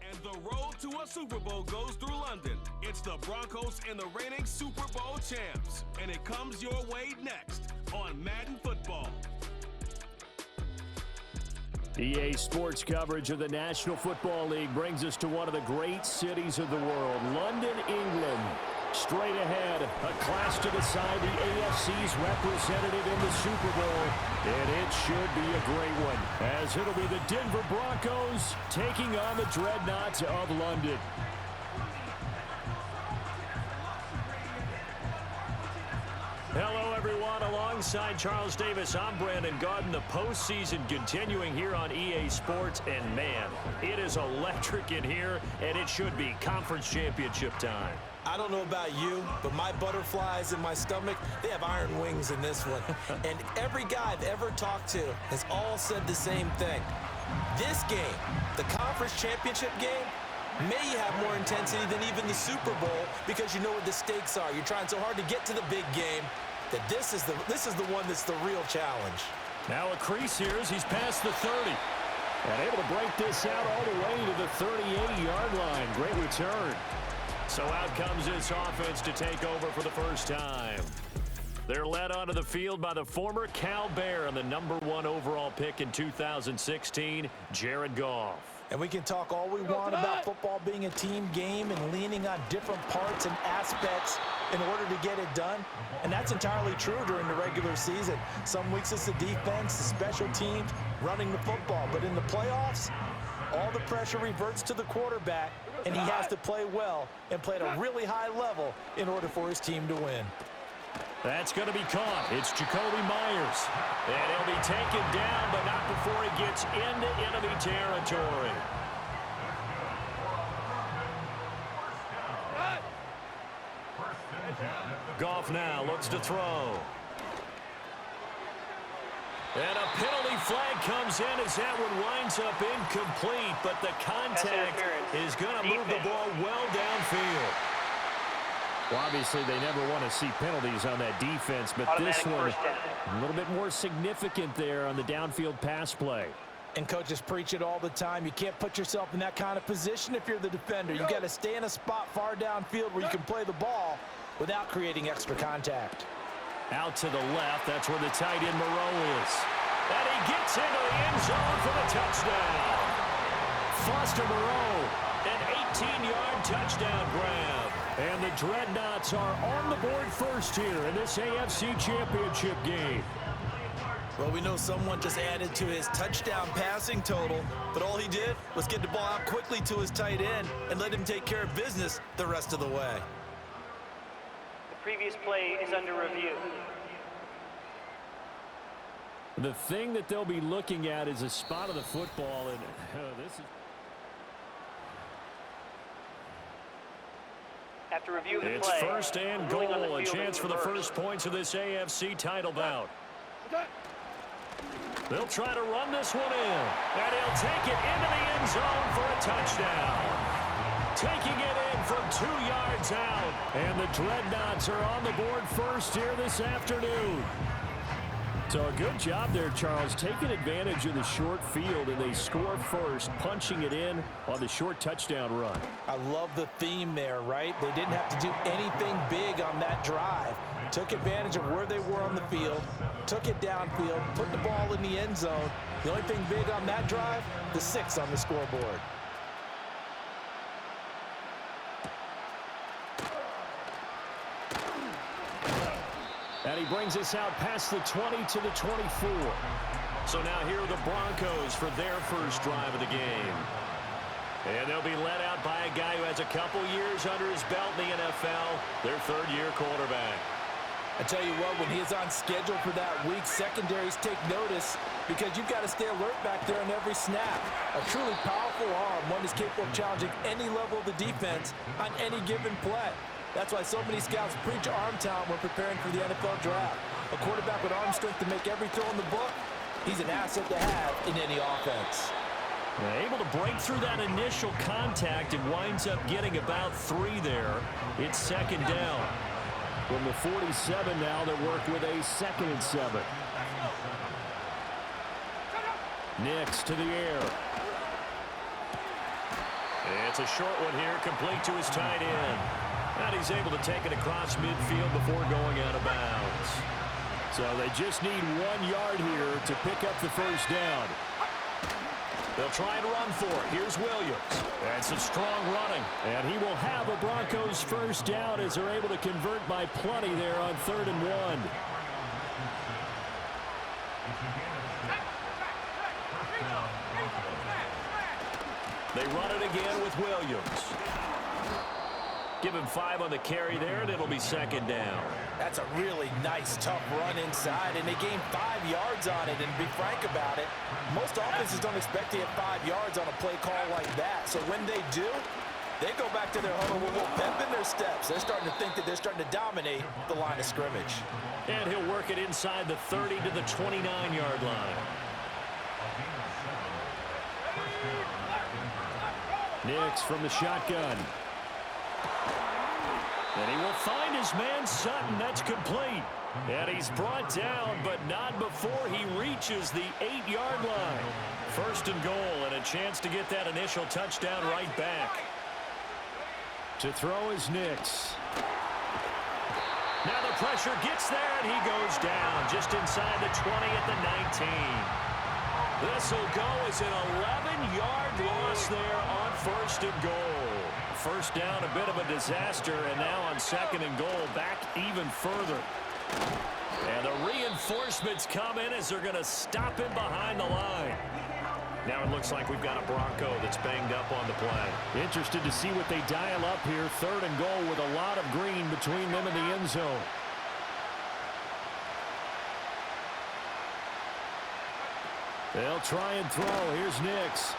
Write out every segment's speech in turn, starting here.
And the road to a Super Bowl goes through London. It's the Broncos and the reigning Super Bowl champs. And it comes your way next on Madden Football. EA Sports coverage of the National Football League brings us to one of the great cities of the world, London, England. Straight ahead, a clash to decide the AFC's representative in the Super Bowl, and it should be a great one, as it'll be the Denver Broncos taking on the Dreadnoughts of London. Hello, everyone. Alongside Charles Davis, I'm Brandon Gaudin. The postseason continuing here on EA Sports, and man, it is electric in here, and it should be conference championship time. I don't know about you, but my butterflies in my stomach, they have iron wings in this one. And every guy I've ever talked to has all said the same thing. This game, the conference championship game, may have more intensity than even the Super Bowl because you know what the stakes are. You're trying so hard to get to the big game that this is the one that's the real challenge. Now a crease here as he's past the 30. And able to break this out all the way to the 38-yard line. Great return. So out comes this offense to take over for the first time. They're led onto the field by the former Cal Bear and the #1 overall pick in 2016, Jared Goff. And we can talk all we want about football being a team game and leaning on different parts and aspects in order to get it done. And that's entirely true during the regular season. Some weeks it's the defense, the special teams, running the football. But in the playoffs, all the pressure reverts to the quarterback, and he has to play well and play at a really high level in order for his team to win. That's going to be caught. It's Jacoby Myers. And he'll be taken down, but not before he gets into enemy territory. Goff now looks to throw. And a penalty flag comes in as that one winds up incomplete, but the contact is going to move the ball well downfield. Well, obviously, they never want to see penalties on that defense, but this one a little bit more significant there on the downfield pass play. And coaches preach it all the time. You can't put yourself in that kind of position if you're the defender. You got to stay in a spot far downfield where you can play the ball without creating extra contact. Out to the left, that's where the tight end Moreau is. And he gets into the end zone for the touchdown. Foster Moreau, an 18-yard touchdown grab. And the Dreadnoughts are on the board first here in this AFC Championship game. Well, we know someone just added to his touchdown passing total, but all he did was get the ball out quickly to his tight end and let him take care of business the rest of the way. The previous play is under review. The thing that they'll be looking at is a spot of the football, and this is... After reviewing the It's play, first and goal, a chance for the first points of this AFC title bout. They'll try to run this one in, and he'll take it into the end zone for a touchdown. Taking it in from 2 yards out, and the Dreadnoughts are on the board first here this afternoon. So a good job there, Charles, taking advantage of the short field, and they score first, punching it in on the short touchdown run. I love the theme there, right? They didn't have to do anything big on that drive. Took advantage of where they were on the field, took it downfield, put the ball in the end zone. The only thing big on that drive, the 6 on the scoreboard. And he brings us out past the 20 to the 24. So now here are the Broncos for their first drive of the game. And they'll be led out by a guy who has a couple years under his belt in the NFL, their third-year quarterback. I tell you what, when he is on schedule for that week, secondaries take notice because you've got to stay alert back there on every snap. A truly powerful arm, one is capable of challenging any level of the defense on any given play. That's why so many scouts preach arm talent when preparing for the NFL draft. A quarterback with arm strength to make every throw in the book, he's an asset to have in any offense. Able to break through that initial contact and winds up getting about 3 there. It's second down. From the 47 now, they work with a 2nd and 7. Nix to the air. It's a short one here, complete to his tight end. And he's able to take it across midfield before going out of bounds. So they just need 1 yard here to pick up the first down. They'll try and run for it. Here's Williams. That's some strong running. And he will have a Broncos first down as they're able to convert by plenty there on 3rd and 1. They run it again with Williams. Give him 5 on the carry there, and it'll be 2nd down. That's a really nice, tough run inside, and they gained 5 yards on it. And to be frank about it, most offenses don't expect to get 5 yards on a play call like that. So when they do, they go back to their huddle with a little pep in their steps. They're starting to think that they're starting to dominate the line of scrimmage. And he'll work it inside the 30 to the 29-yard line. Nix from the shotgun. And he will find his man Sutton. That's complete. And he's brought down, but not before he reaches the 8-yard line. 1st and goal, and a chance to get that initial touchdown right back. To throw is Nix. Now the pressure gets there, and he goes down just inside the 20 at the 19. This will go as an 11-yard loss there on 1st and goal. First down, a bit of a disaster, and now on 2nd and goal, back even further. And the reinforcements come in as they're going to stop him behind the line. Now it looks like we've got a Bronco that's banged up on the play. Interested to see what they dial up here. 3rd and goal with a lot of green between them and the end zone. They'll try and throw. Here's Nix.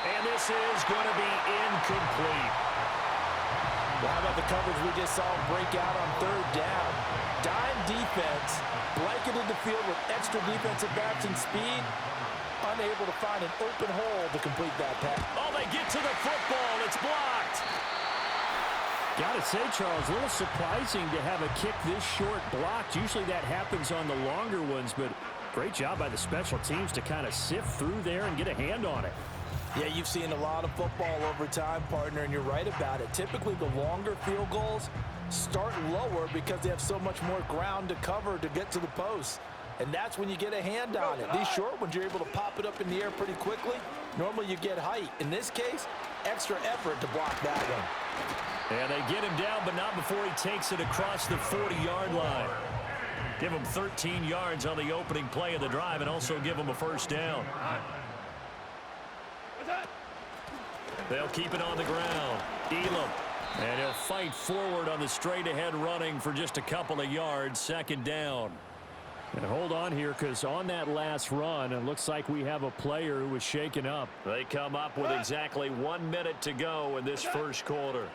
And this is going to be incomplete. Well, how about the coverage we just saw him break out on 3rd down? Dime defense, blanketed the field with extra defensive backs and speed, unable to find an open hole to complete that pass. Oh, they get to the football. It's blocked. Got to say, Charles, a little surprising to have a kick this short blocked. Usually that happens on the longer ones, but great job by the special teams to kind of sift through there and get a hand on it. Yeah, you've seen a lot of football over time, partner, and you're right about it. Typically, the longer field goals start lower because they have so much more ground to cover to get to the post. And that's when you get a hand on it. These short ones, you're able to pop it up in the air pretty quickly. Normally, you get height. In this case, extra effort to block that one. And they get him down, but not before he takes it across the 40-yard line. Give him 13 yards on the opening play of the drive and also give him a first down. They'll keep it on the ground. Elam. And he'll fight forward on the straight-ahead running for just a couple of yards. 2nd down. And hold on here, because on that last run, it looks like we have a player who was shaken up. They come up with exactly 1 minute to go in this first quarter.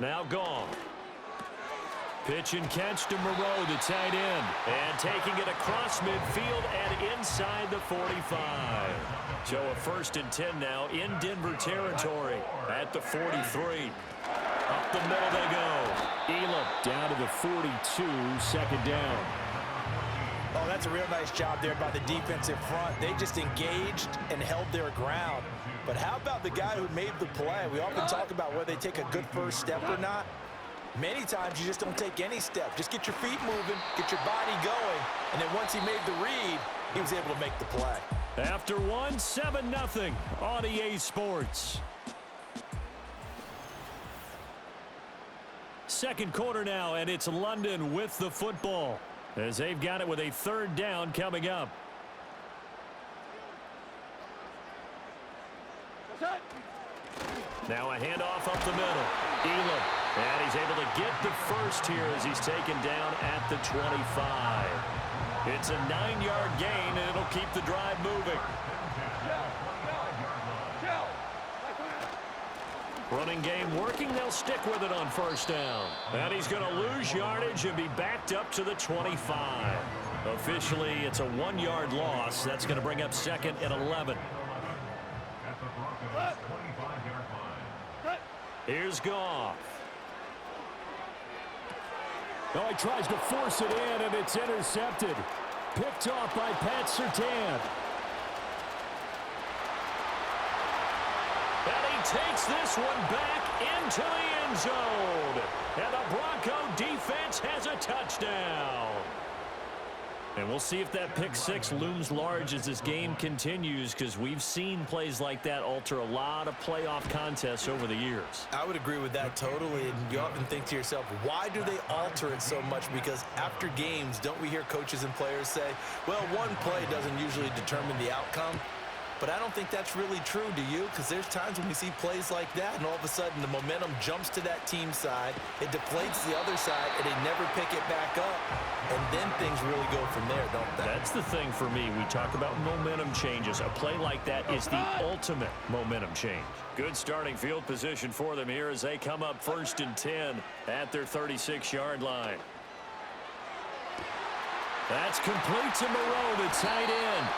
Now gone. Pitch and catch to Moreau, the tight end. And taking it across midfield and inside the 45. So a 1st and 10 now in Denver territory at the 43. Up the middle they go. Elam down to the 42, 2nd down. Oh, that's a real nice job there by the defensive front. They just engaged and held their ground. But how about the guy who made the play? We often talk about whether they take a good first step or not. Many times you just don't take any step. Just get your feet moving, get your body going, and then once he made the read, he was able to make the play. After 1, 7-0 on EA Sports. 2nd quarter now, and it's London with the football as they've got it with a 3rd down coming up. Now a handoff up the middle. Elam. And he's able to get the first here as he's taken down at the 25. It's a 9-yard gain, and it'll keep the drive moving. Running game working. They'll stick with it on 1st down. And he's going to lose yardage and be backed up to the 25. Officially, it's a 1-yard loss. That's going to bring up 2nd and 11. Here's Goff. Oh, he tries to force it in, and it's intercepted. Picked off by Pat Surtain. And he takes this one back into the end zone. And the Bronco defense has a touchdown. And we'll see if that pick six looms large as this game continues, because we've seen plays like that alter a lot of playoff contests over the years. I would agree with that totally. And you often think to yourself, why do they alter it so much? Because after games, don't we hear coaches and players say, well, one play doesn't usually determine the outcome? But I don't think that's really true, do you? Because there's times when we see plays like that, and all of a sudden the momentum jumps to that team side, it deflates the other side, and they never pick it back up. And then things really go from there, don't they? That's the thing for me. We talk about momentum changes. A play like that is the ultimate momentum change. Good starting field position for them here as they come up 1st and 10 at their 36-yard line. That's complete to Moreau, the tight end.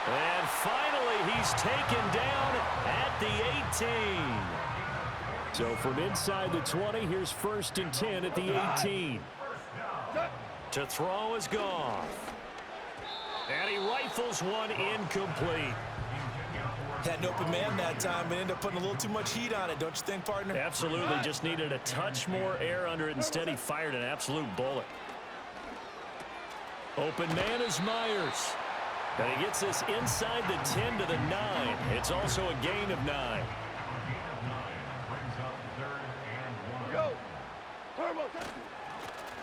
And finally, he's taken down at the 18. So from inside the 20, here's 1st and 10 at the 18. To throw is Goff. And he rifles one incomplete. Had an open man that time, but ended up putting a little too much heat on it, don't you think, partner? Absolutely. Just needed a touch more air under it. Instead, he fired an absolute bullet. Open man is Myers. And he gets this inside the 10 to the 9. It's also a gain of 9.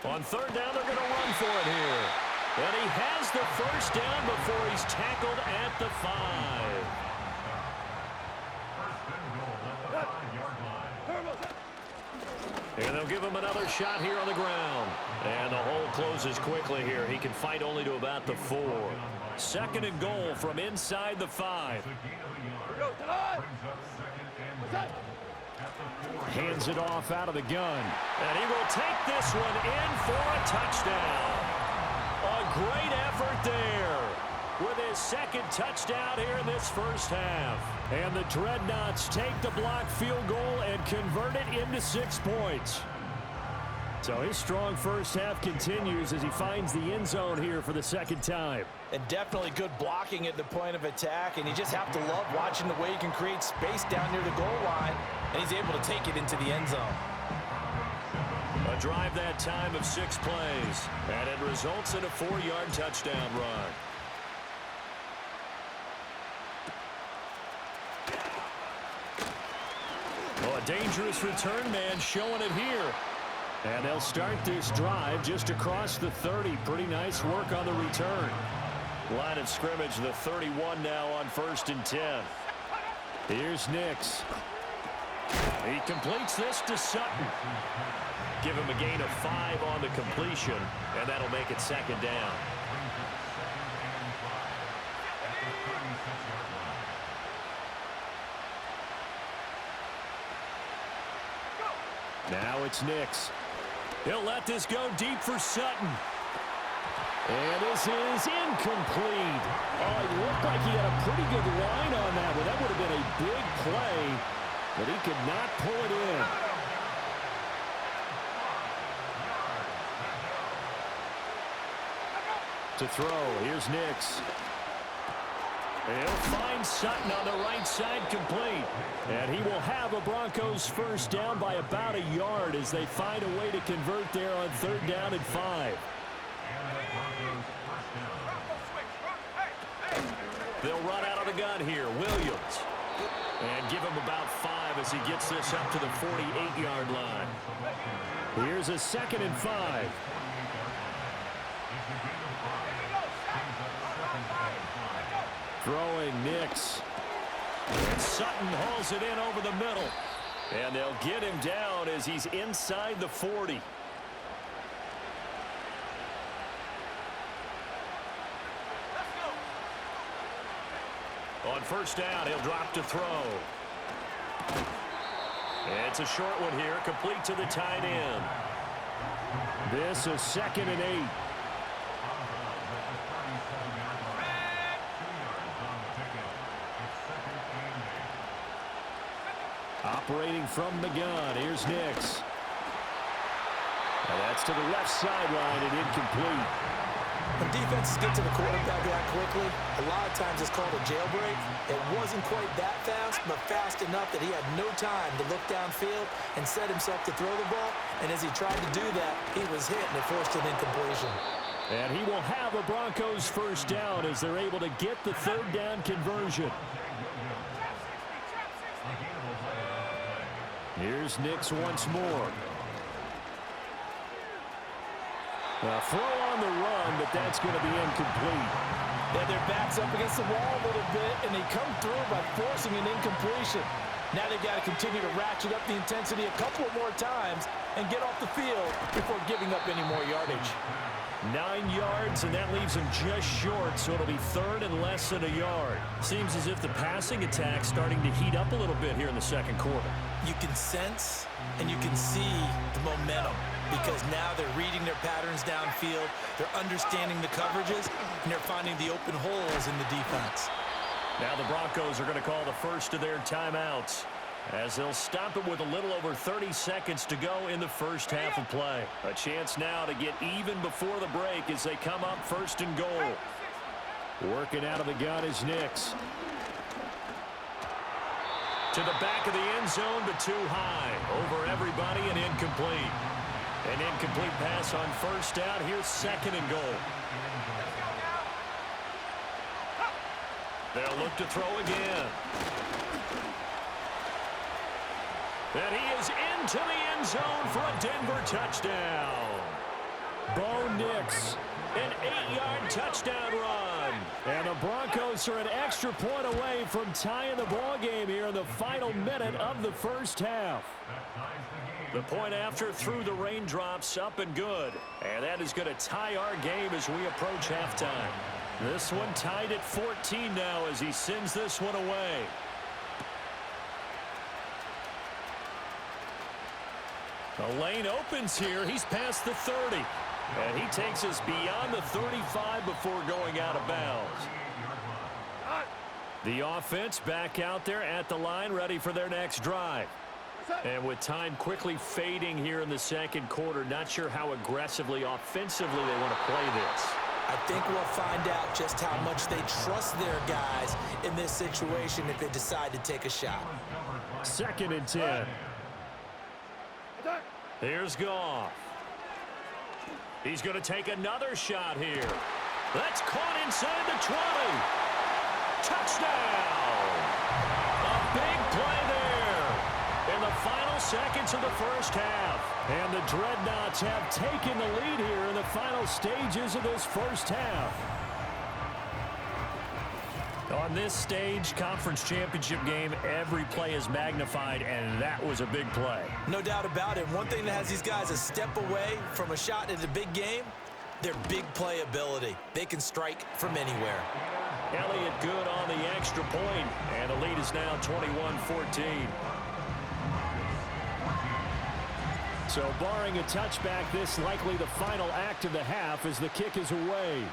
On 3rd down, they're going to run for it here. And he has the 1st down before he's tackled at the 5. And they'll give him another shot here on the ground. And the hole closes quickly here. He can fight only to about the 4. 2nd and goal from inside the 5. Hands it off out of the gun. And he will take this one in for a touchdown. A great effort there with his 2nd touchdown here in this 1st half. And the Dreadnoughts take the block field goal and convert it into 6 points. So his strong 1st half continues as he finds the end zone here for the 2nd time. And definitely good blocking at the point of attack, and you just have to love watching the way he can create space down near the goal line, and he's able to take it into the end zone. A drive that time of 6 plays, and it results in a 4-yard touchdown run. Oh, a dangerous return man showing it here. And they'll start this drive just across the 30. Pretty nice work on the return. Line of scrimmage, the 31 now on 1st and 10. Here's Nix. He completes this to Sutton. Give him a gain of 5 on the completion, and that'll make it 2nd down. Now it's Nix. He'll let this go deep for Sutton. And this is incomplete. Oh, it looked like he had a pretty good line on that one. That would have been a big play, but he could not pull it in. To throw, here's Nix. He'll find Sutton on the right side complete. And he will have a Broncos 1st down by about a yard as they find a way to convert there on 3rd down and 5. They'll run out of the gun here. Williams. And give him about 5 as he gets this up to the 48-yard line. Here's a 2nd and 5. Throwing Nix. And Sutton hauls it in over the middle. And they'll get him down as he's inside the 40. On 1st down, he'll drop to throw. It's a short one here, complete to the tight end. This is 2nd and 8. Operating from the gun, here's Nix. And that's to the left sideline and incomplete. When defenses get to the quarterback that quickly, a lot of times it's called a jailbreak. It wasn't quite that fast, but fast enough that he had no time to look downfield and set himself to throw the ball. And as he tried to do that, he was hit and it forced an incompletion. And he will have a Broncos first down as they're able to get the third down conversion. Here's Nix once more. A throw on the run, but that's going to be incomplete. Yeah, their back's up against the wall a little bit, and they come through by forcing an incompletion. Now they've got to continue to ratchet up the intensity a couple more times and get off the field before giving up any more yardage. 9 yards, and that leaves him just short, so it'll be third and less than a yard. Seems as if the passing attack's starting to heat up a little bit here in the second quarter. You can sense and you can see the momentum because now they're reading their patterns downfield, they're understanding the coverages, and they're finding the open holes in the defense. Now the Broncos are going to call the first of their timeouts as they'll stop it with a little over 30 seconds to go in the first half of play. A chance now to get even before the break as they come up first and goal. Working out of the gun is Nix. To the back of the end zone, but too high. Over everybody and incomplete. An incomplete pass on first down. Here's second and goal. They'll look to throw again. And he is into the end zone for a Denver touchdown. Bo Nix, an 8-yard touchdown run. And the Broncos are an extra point away from tying the ball game here in the final minute of the first half. The point after through the raindrops, up and good. And that is going to tie our game as we approach halftime. This one tied at 14 now as he sends this one away. The lane opens here. He's past the 30. And he takes us beyond the 35 before going out of bounds. The offense back out there at the line, ready for their next drive. And with time quickly fading here in the second quarter, not sure how aggressively, offensively they want to play this. I think we'll find out just how much they trust their guys in this situation if they decide to take a shot. 2nd and 10. Here's Goff. He's going to take another shot here. That's caught inside the 20. Touchdown! A big play there in the final seconds of the first half. And the Dreadnoughts have taken the lead here in the final stages of this first half. On this stage, conference championship game, every play is magnified, and that was a big play. No doubt about it. One thing that has these guys a step away from a shot in the big game, their big play ability. They can strike from anywhere. Elliott good on the extra point, and the lead is now 21-14. So barring a touchback, this likely the final act of the half as the kick is away.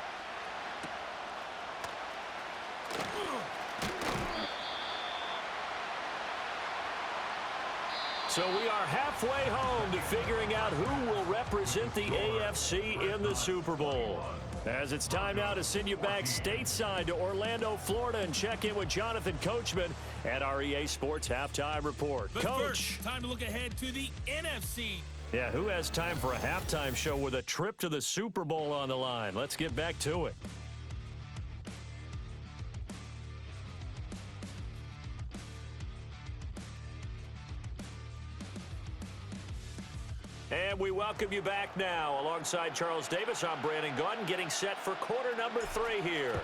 So we are halfway home to figuring out who will represent the AFC in the Super Bowl. As it's time now to send you back stateside to Orlando, Florida, and check in with Jonathan Coachman at our EA Sports Halftime Report. But Coach, first, time to look ahead to the NFC. Yeah, who has time for a halftime show with a trip to the Super Bowl on the line? Let's get back to it. And we welcome you back now. Alongside Charles Davis, I'm Brandon Gaudin, getting set for quarter number 3 here.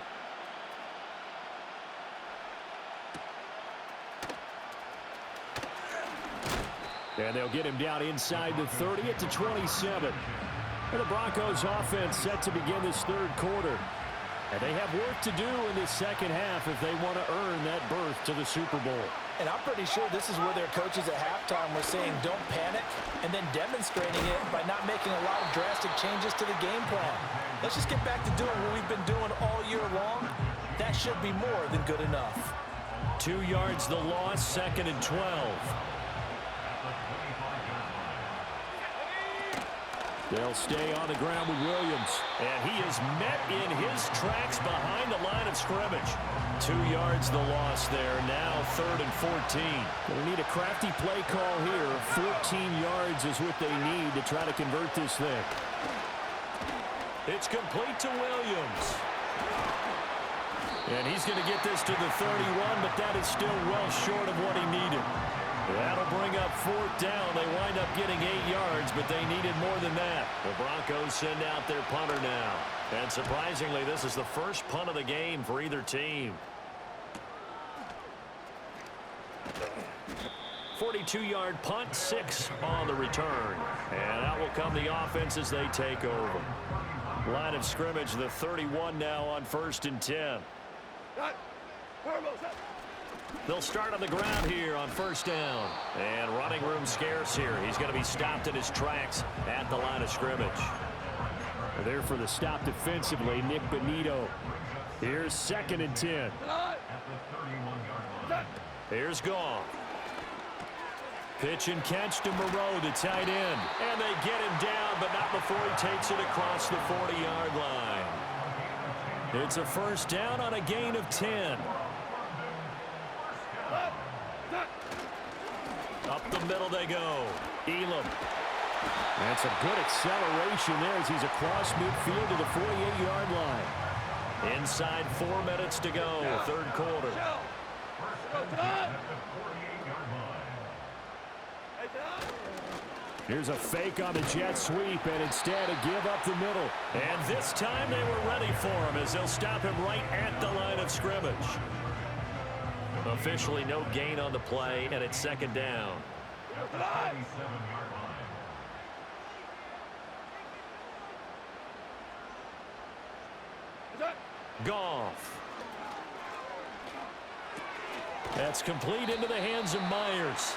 And they'll get him down inside the 30 at the 27. And the Broncos offense set to begin this third quarter. And they have work to do in this second half if they want to earn that berth to the Super Bowl. And I'm pretty sure this is where their coaches at halftime were saying don't panic and then demonstrating it by not making a lot of drastic changes to the game plan. Let's just get back to doing what we've been doing all year long. That should be more than good enough. 2 yards the loss, 2nd and 12. They'll stay on the ground with Williams. And he is met in his tracks behind the line of scrimmage. 2 yards the loss there. Now 3rd and 14. Going to need a crafty play call here. 14 yards is what they need to try to convert this thing. It's complete to Williams. And he's going to get this to the 31, but that is still well short of what he needed. That'll bring up 4th down. They wind up getting 8 yards, but they needed more than that. The Broncos send out their punter now. And surprisingly, this is the first punt of the game for either team. 42-yard punt, 6 on the return. And out will come the offense as they take over. Line of scrimmage, the 31 now on 1st and 10. They'll start on the ground here on 1st down. And running room scarce here. He's going to be stopped in his tracks at the line of scrimmage. There for the stop defensively, Nick Benito. Here's 2nd and 10. Here's Goff. Pitch and catch to Moreau, the tight end. And they get him down, but not before he takes it across the 40-yard line. It's a 1st down on a gain of 10. Up the middle they go. Elam. That's a good acceleration there as he's across midfield to the 48-yard line. Inside 4 minutes to go, 3rd quarter. Here's a fake on the jet sweep, and instead a give up the middle. And this time they were ready for him as they'll stop him right at the line of scrimmage. Officially no gain on the play, and it's 2nd down. Goff. That's complete into the hands of Myers.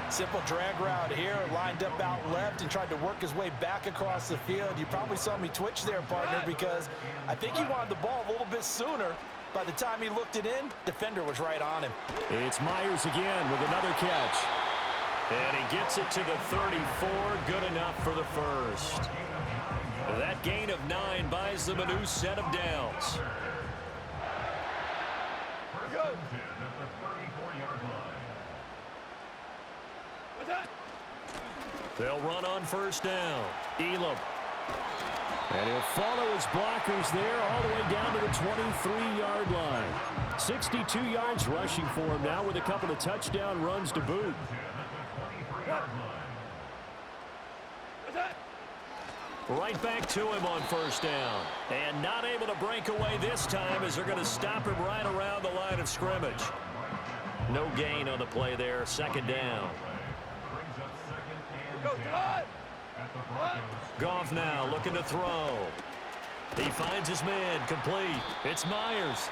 Simple drag route here, lined up out left and tried to work his way back across the field. You probably saw me twitch there, partner, because I think he wanted the ball a little bit sooner. By the time he looked it in, defender was right on him. It's Myers again with another catch. And he gets it to the 34, good enough for the 1st. That gain of 9 buys them a new set of downs. They'll run on 1st down. Elam. And he'll follow his blockers there all the way down to the 23-yard line. 62 yards rushing for him now with a couple of touchdown runs to boot. Right back to him on 1st down. And not able to break away this time as they're going to stop him right around the line of scrimmage. No gain on the play there, 2nd down. Goff now looking to throw. He finds his man, complete. It's Myers.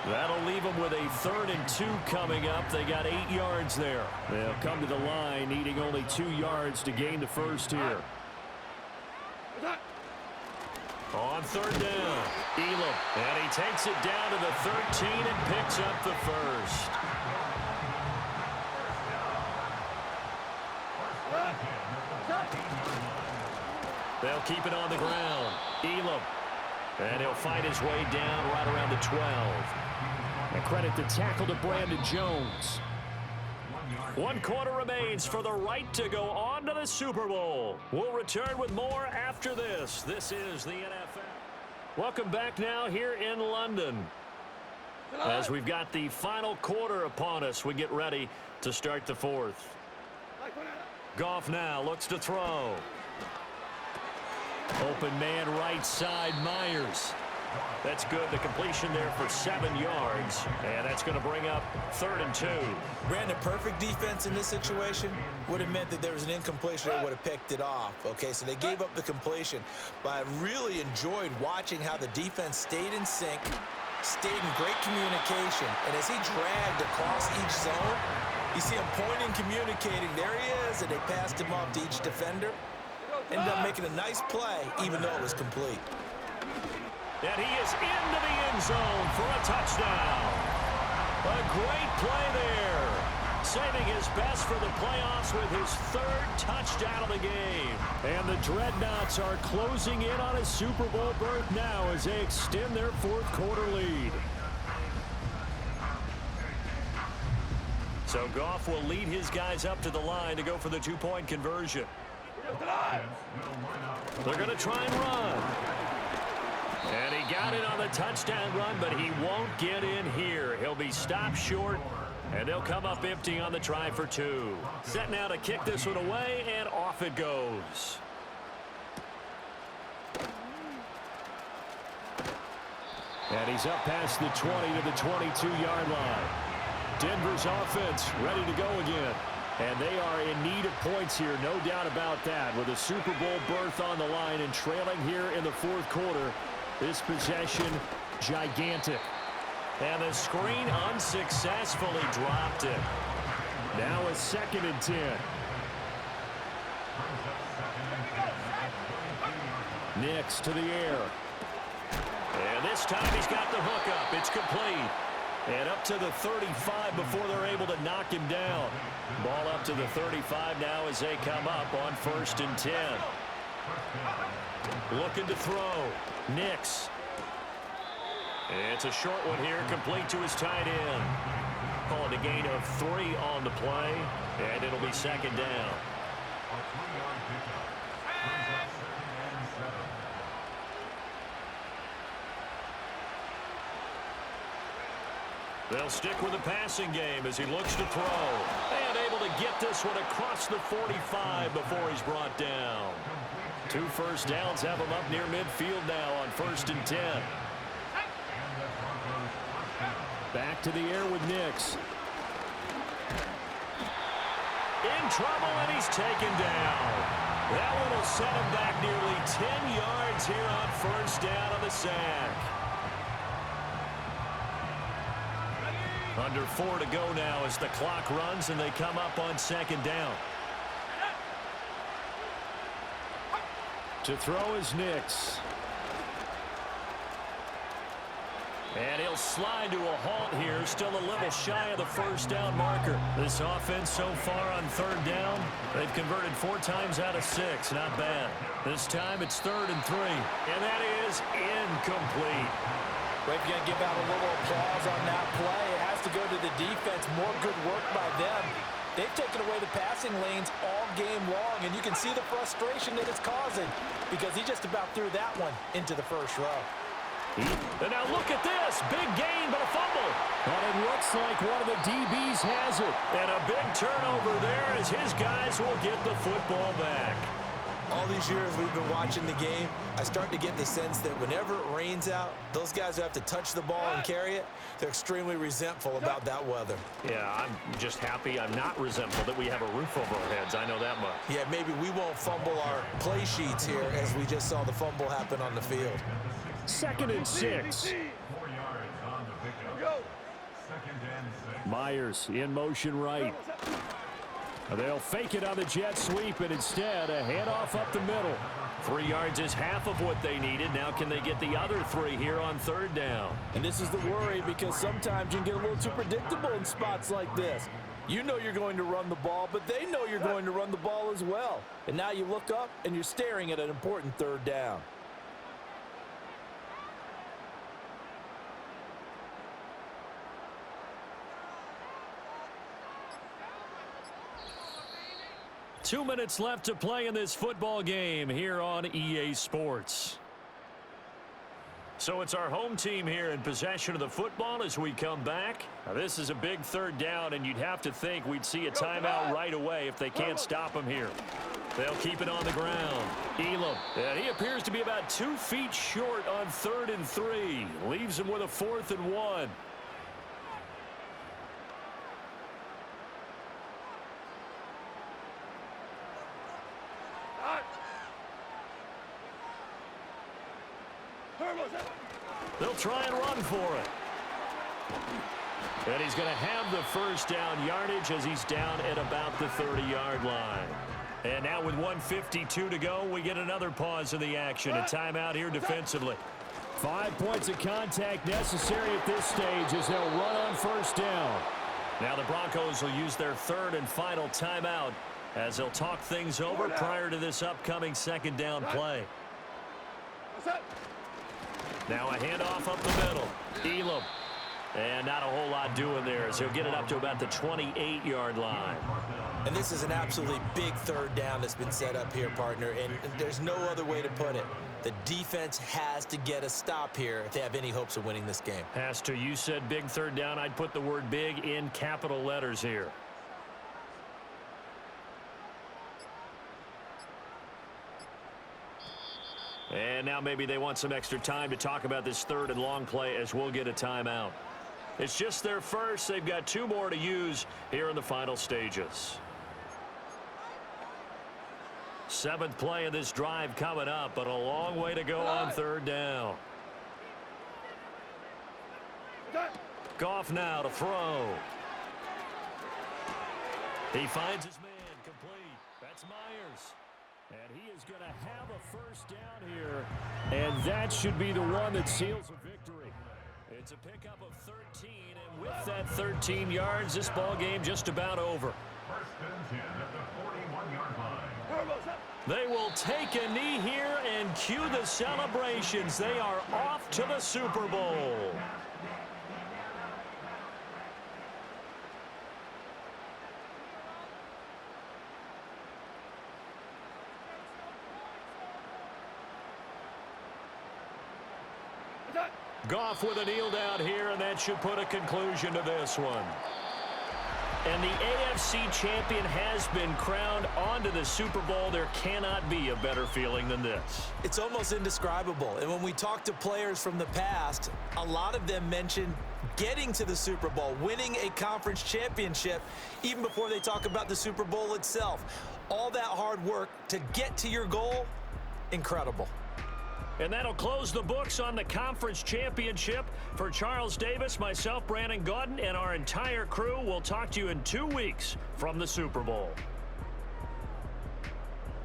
That'll leave him with a 3rd and 2 coming up. They got 8 yards there. They'll come to the line, needing only 2 yards to gain the 1st here. On 3rd down, Elam. And he takes it down to the 13 and picks up the 1st. They'll keep it on the ground. Elam. And he'll fight his way down right around the 12. And credit the tackle to Brandon Jones. 1 quarter remains for the right to go on to the Super Bowl. We'll return with more after this. This is the NFL. Welcome back now here in London. As we've got the final quarter upon us, we get ready to start the 4th. Goff now looks to throw. Open man right side, Myers. That's good. The completion there for 7 yards. And that's going to bring up 3rd and 2. Brandon, perfect defense in this situation would have meant that there was an incompletion that would have picked it off. Okay, so they gave up the completion. But I really enjoyed watching how the defense stayed in sync, stayed in great communication. And as he dragged across each zone, you see him pointing, communicating. There he is, and they passed him off to each defender. Ended up making a nice play, even though it was complete. And he is into the end zone for a touchdown. A great play there. saving his best for the playoffs with his third touchdown of the game. And the Dreadnoughts are closing in on a Super Bowl berth now as they extend their fourth quarter lead. So Goff will lead his guys up to the line to go for the two-point conversion. They're going to try and run. And he got it on the touchdown run, but he won't get in here. He'll be stopped short, and they'll come up empty on the try for two. Set now to kick this one away, and off it goes. And he's up past the 20 to the 22-yard line. Denver's offense ready to go again. And they are in need of points here, no doubt about that. With a Super Bowl berth on the line and trailing here in the fourth quarter, this possession gigantic. And the screen unsuccessfully dropped it. Now a 2nd and 10. Nix to the air. And this time he's got the hook up. It's complete. And up to the 35 before they're able to knock him down. Ball up to the 35 now as they come up on 1st and 10. Looking to throw. Nix. It's a short one here, complete to his tight end. Calling a gain of 3 on the play, and it'll be 2nd down. They'll stick with the passing game as he looks to throw. And able to get this one across the 45 before he's brought down. 2 first downs have him up near midfield now on 1st and 10. Back to the air with Nix. In trouble, and he's taken down. That one will set him back nearly 10 yards here on 1st down on the sack. Under 4 to go now as the clock runs and they come up on 2nd down. To throw is Nix. And he'll slide to a halt here, still a little shy of the 1st down marker. This offense so far on 3rd down, they've converted 4 times out of 6. Not bad. This time it's 3rd and 3. And that is incomplete. Well, if you're going to give out a little applause on that play, it has to go to the defense. More good work by them. They've taken away the passing lanes all game long, and you can see the frustration that it's causing because he just about threw that one into the 1st row. And now look at this. Big gain, but a fumble. And it looks like one of the DBs has it. And a big turnover there as his guys will get the football back. All these years we've been watching the game, I start to get the sense that whenever it rains out, those guys who have to touch the ball and carry it, they're extremely resentful about that weather. Yeah, I'm just happy I'm not resentful that we have a roof over our heads. I know that much. Yeah, maybe we won't fumble our play sheets here as we just saw the fumble happen on the field. 2nd and 6. Myers in motion right. They'll fake it on the jet sweep, and instead a handoff up the middle. 3 yards is half of what they needed. Now can they get the other 3 here on 3rd down? And this is the worry because sometimes you can get a little too predictable in spots like this. You know you're going to run the ball, but they know you're going to run the ball as well. And now you look up and you're staring at an important 3rd down. Two minutes left to play in this football game here on EA Sports. So it's our home team here in possession of the football as we come back. Now this is a big 3rd down, and you'd have to think we'd see a timeout right away if they can't stop him here. They'll keep it on the ground. Elam, and he appears to be about 2 feet short on 3rd and 3. Leaves him with a 4th and 1. They'll try and run for it. And he's going to have the 1st down yardage as he's down at about the 30-yard line. And now with 1:52 to go, we get another pause in the action. A timeout here defensively. 5 points of contact necessary at this stage as they'll run on 1st down. Now the Broncos will use their third and final timeout as they'll talk things over prior to this upcoming second down play. Now a handoff up the middle. Elam. And not a whole lot doing there as he'll get it up to about the 28-yard line. And this is an absolutely big third down that's been set up here, partner, and there's no other way to put it. The defense has to get a stop here if they have any hopes of winning this game. Has to. You said big third down. I'd put the word big in capital letters here. And now maybe they want some extra time to talk about this third and long play as we'll get a timeout. It's just their first. They've got 2 more to use here in the final stages. 7th play of this drive coming up, but a long way to go on third down. Goff now to throw. He finds his man complete. That's Myers. And he is going to have a first down here. And that should be the one that seals a victory. It's a pickup of 13, and with that 13 yards, this ball game just about over. First and 10 at the 41-yard line. They will take a knee here and cue the celebrations. They are off to the Super Bowl. Goff with a kneel down here, and that should put a conclusion to this one. And the AFC champion has been crowned onto the Super Bowl. There cannot be a better feeling than this. It's almost indescribable. And when we talk to players from the past, a lot of them mention getting to the Super Bowl, winning a conference championship, even before they talk about the Super Bowl itself. All that hard work to get to your goal, incredible. And that'll close the books on the conference championship. For Charles Davis, myself, Brandon Gaudin, and our entire crew, we'll talk to you in 2 weeks from the Super Bowl.